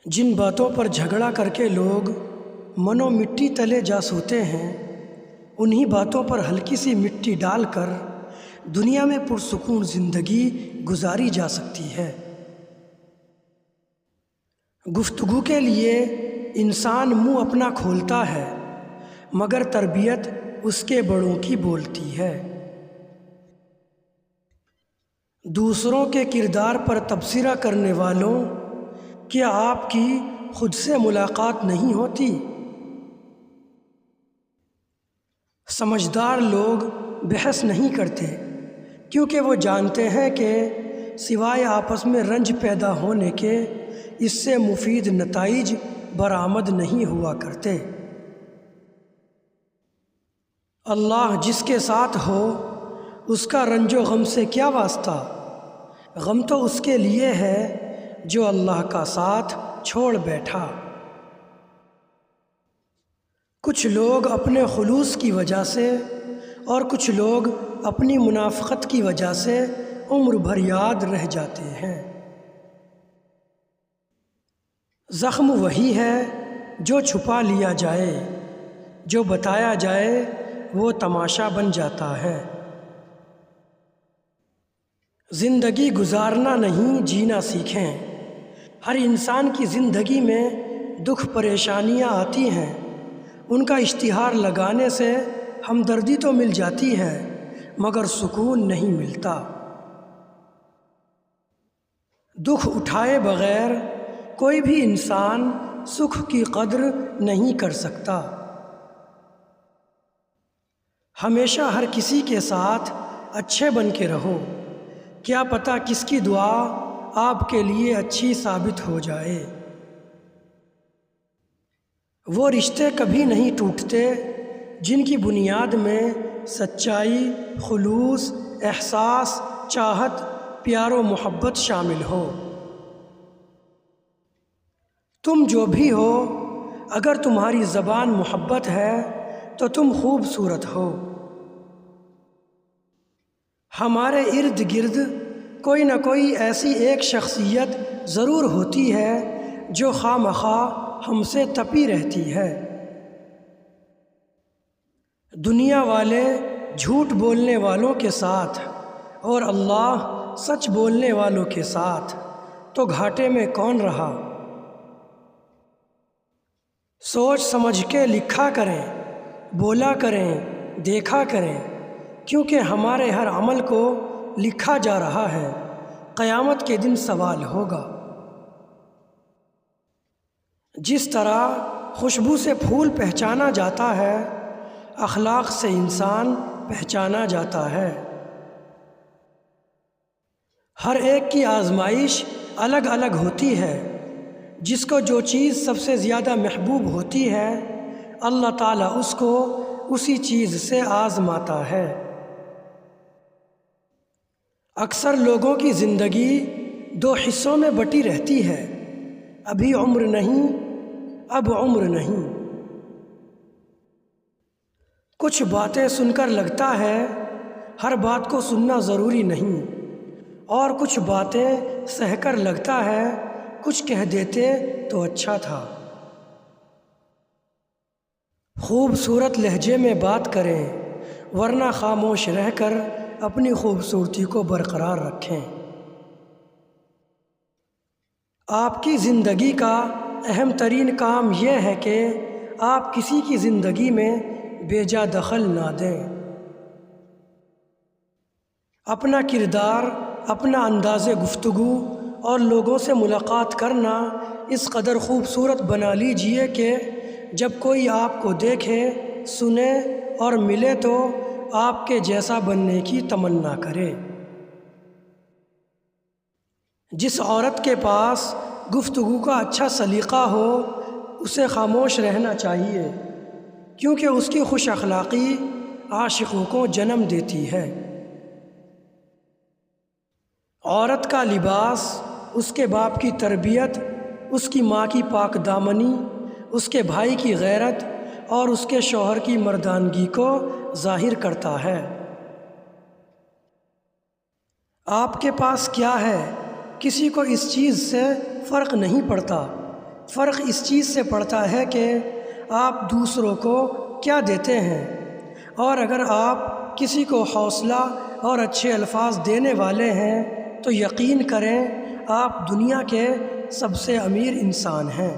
جن باتوں پر جھگڑا کر کے لوگ منو مٹی تلے جا سوتے ہیں، انہی باتوں پر ہلکی سی مٹی ڈال کر دنیا میں پرسکون زندگی گزاری جا سکتی ہے۔ گفتگو کے لیے انسان منہ اپنا کھولتا ہے، مگر تربیت اس کے بڑوں کی بولتی ہے۔ دوسروں کے کردار پر تبصرہ کرنے والوں، کیا آپ کی خود سے ملاقات نہیں ہوتی؟ سمجھدار لوگ بحث نہیں کرتے، کیونکہ وہ جانتے ہیں کہ سوائے آپس میں رنج پیدا ہونے کے اس سے مفید نتائج برآمد نہیں ہوا کرتے۔ اللہ جس کے ساتھ ہو اس کا رنج و غم سے کیا واسطہ؟ غم تو اس کے لیے ہے جو اللہ کا ساتھ چھوڑ بیٹھا۔ کچھ لوگ اپنے خلوص کی وجہ سے اور کچھ لوگ اپنی منافقت کی وجہ سے عمر بھر یاد رہ جاتے ہیں۔ زخم وہی ہے جو چھپا لیا جائے، جو بتایا جائے وہ تماشا بن جاتا ہے۔ زندگی گزارنا نہیں جینا سیکھیں۔ ہر انسان کی زندگی میں دکھ پریشانیاں آتی ہیں، ان کا اشتہار لگانے سے ہمدردی تو مل جاتی ہے مگر سکون نہیں ملتا۔ دکھ اٹھائے بغیر کوئی بھی انسان سکھ کی قدر نہیں کر سکتا۔ ہمیشہ ہر کسی کے ساتھ اچھے بن کے رہو، کیا پتہ کس کی دعا آپ کے لیے اچھی ثابت ہو جائے۔ وہ رشتے کبھی نہیں ٹوٹتے جن کی بنیاد میں سچائی، خلوص، احساس، چاہت، پیار و محبت شامل ہو۔ تم جو بھی ہو، اگر تمہاری زبان محبت ہے تو تم خوبصورت ہو۔ ہمارے ارد گرد کوئی نہ کوئی ایسی ایک شخصیت ضرور ہوتی ہے جو خواہ مخواہ ہم سے تپی رہتی ہے۔ دنیا والے جھوٹ بولنے والوں کے ساتھ اور اللہ سچ بولنے والوں کے ساتھ، تو گھاٹے میں کون رہا؟ سوچ سمجھ کے لکھا کریں، بولا کریں، دیکھا کریں، کیونکہ ہمارے ہر عمل کو لکھا جا رہا ہے، قیامت کے دن سوال ہوگا۔ جس طرح خوشبو سے پھول پہچانا جاتا ہے، اخلاق سے انسان پہچانا جاتا ہے۔ ہر ایک کی آزمائش الگ الگ ہوتی ہے۔ جس کو جو چیز سب سے زیادہ محبوب ہوتی ہے، اللہ تعالیٰ اس کو اسی چیز سے آزماتا ہے۔ اکثر لوگوں کی زندگی دو حصوں میں بٹی رہتی ہے، ابھی عمر نہیں، اب عمر نہیں۔ کچھ باتیں سن کر لگتا ہے ہر بات کو سننا ضروری نہیں، اور کچھ باتیں سہ کر لگتا ہے کچھ کہہ دیتے تو اچھا تھا۔ خوبصورت لہجے میں بات کریں، ورنہ خاموش رہ کر اپنی خوبصورتی کو برقرار رکھیں۔ آپ کی زندگی کا اہم ترین کام یہ ہے کہ آپ کسی کی زندگی میں بے جا دخل نہ دیں۔ اپنا کردار، اپنا انداز گفتگو اور لوگوں سے ملاقات کرنا اس قدر خوبصورت بنا لیجئے کہ جب کوئی آپ کو دیکھے، سنے اور ملے تو آپ کے جیسا بننے کی تمنا کرے۔ جس عورت کے پاس گفتگو کا اچھا سلیقہ ہو، اسے خاموش رہنا چاہیے، کیونکہ اس کی خوش اخلاقی عاشقوں کو جنم دیتی ہے۔ عورت کا لباس اس کے باپ کی تربیت، اس کی ماں کی پاک دامنی، اس کے بھائی کی غیرت اور اس کے شوہر کی مردانگی کو ظاہر کرتا ہے۔ آپ کے پاس کیا ہے، کسی کو اس چیز سے فرق نہیں پڑتا، فرق اس چیز سے پڑتا ہے کہ آپ دوسروں کو کیا دیتے ہیں، اور اگر آپ کسی کو حوصلہ اور اچھے الفاظ دینے والے ہیں تو یقین کریں آپ دنیا کے سب سے امیر انسان ہیں۔